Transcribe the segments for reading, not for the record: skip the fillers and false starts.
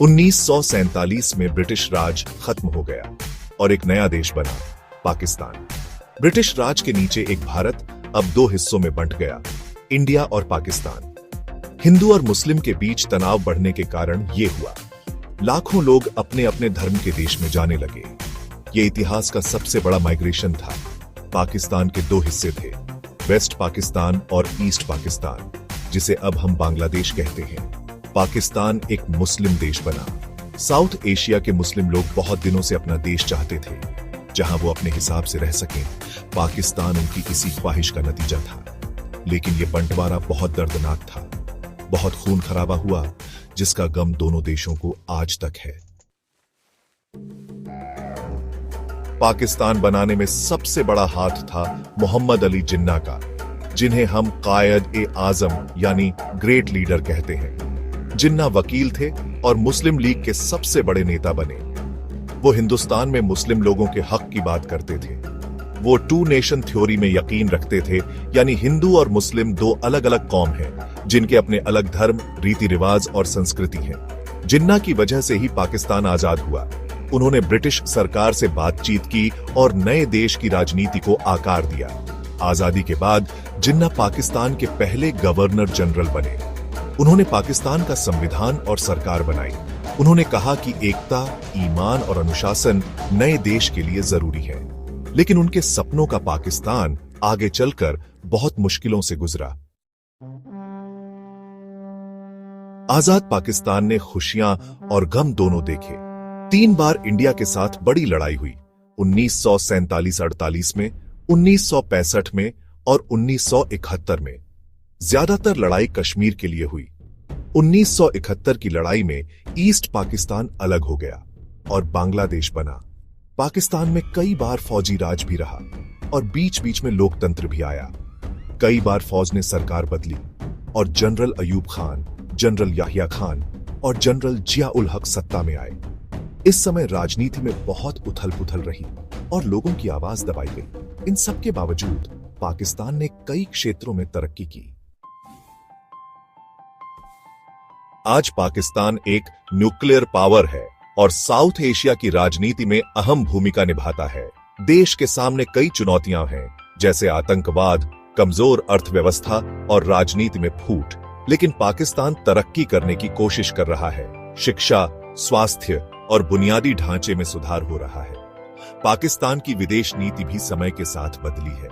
1947 में ब्रिटिश राज खत्म हो गया और एक नया देश बना, पाकिस्तान। ब्रिटिश राज के नीचे एक भारत अब दो हिस्सों में बंट गया, इंडिया और पाकिस्तान। हिंदू और मुस्लिम के बीच तनाव बढ़ने के कारण यह हुआ। लाखों लोग अपने अपने धर्म के देश में जाने लगे। यह इतिहास का सबसे बड़ा माइग्रेशन था। पाकिस्तान के दो हिस्से थे, वेस्ट पाकिस्तान और ईस्ट पाकिस्तान, जिसे अब हम बांग्लादेश कहते हैं। पाकिस्तान एक मुस्लिम देश बना। साउथ एशिया के मुस्लिम लोग बहुत दिनों से अपना देश चाहते थे, जहां वो अपने हिसाब से रह सकें। पाकिस्तान उनकी इसी ख्वाहिश का नतीजा था। लेकिन यह बंटवारा बहुत दर्दनाक था। बहुत खून खराबा हुआ, जिसका गम दोनों देशों को आज तक है। पाकिस्तान बनाने में सबसे बड़ा हाथ था मोहम्मद अली जिन्ना का, जिन्हें हम कायद-ए-आजम यानी ग्रेट लीडर कहते हैं। जिन्ना वकील थे और मुस्लिम लीग के सबसे बड़े नेता बने। वो हिंदुस्तान में मुस्लिम लोगों के हक की बात करते थे। वो टू नेशन थ्योरी में यकीन रखते थे, यानी हिंदू और मुस्लिम दो अलग अलग कौम हैं, जिनके अपने अलग धर्म, रीति रिवाज और संस्कृति हैं। जिन्ना की वजह से ही पाकिस्तान आजाद हुआ। उन्होंने ब्रिटिश सरकार से बातचीत की और नए देश की राजनीति को आकार दिया। आजादी के बाद जिन्ना पाकिस्तान के पहले गवर्नर जनरल बने। उन्होंने पाकिस्तान का संविधान और सरकार बनाई। उन्होंने कहा कि एकता, ईमान और अनुशासन नए देश के लिए जरूरी है। लेकिन उनके सपनों का पाकिस्तान आगे चलकर बहुत मुश्किलों से गुजरा। आजाद पाकिस्तान ने खुशियां और गम दोनों देखे। 3 बार इंडिया के साथ बड़ी लड़ाई हुई, 1947-48 में, 1965 में और 1971 में। ज्यादातर लड़ाई कश्मीर के लिए हुई। 1971 की लड़ाई में ईस्ट पाकिस्तान अलग हो गया और बांग्लादेश बना। पाकिस्तान में कई बार फौजी राज भी रहा और बीच बीच में लोकतंत्र भी आया। कई बार फौज ने सरकार बदली और जनरल अयूब खान, जनरल याहिया खान और जनरल जिया-उल हक सत्ता में आए। इस समय राजनीति में बहुत उथल-पुथल रही और लोगों की आवाज दबाई गई। इन सब के बावजूद पाकिस्तान ने कई क्षेत्रों में तरक्की की। आज पाकिस्तान एक न्यूक्लियर पावर है और साउथ एशिया की राजनीति में अहम भूमिका निभाता है। देश के सामने कई चुनौतियां हैं, जैसे आतंकवाद, कमजोर अर्थव्यवस्था और राजनीति में फूट। लेकिन पाकिस्तान तरक्की करने की कोशिश कर रहा है। शिक्षा, स्वास्थ्य और बुनियादी ढांचे में सुधार हो रहा है। पाकिस्तान की विदेश नीति भी समय के साथ बदली है।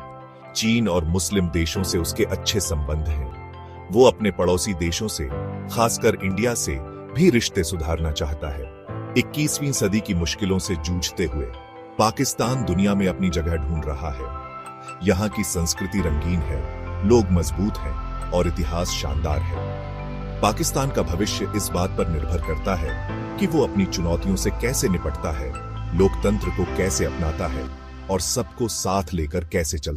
चीन और मुस्लिम देशों से उसके अच्छे संबंध हैं। वो अपने पड़ोसी देशों से, खासकर इंडिया से भी रिश्ते सुधारना चाहता है। 21वीं सदी की मुश्किलों से जूझते हुए पाकिस्तान दुनिया में अपनी जगह ढूंढ रहा है। यहाँ की संस्कृति रंगीन है, लोग मजबूत हैं और इतिहास शानदार है। पाकिस्तान का भविष्य इस बात पर निर्भर करता है कि वो अपनी चुनौतियों से कैसे निपटता है, लोकतंत्र को कैसे अपनाता है और सबको साथ लेकर कैसे चलता है।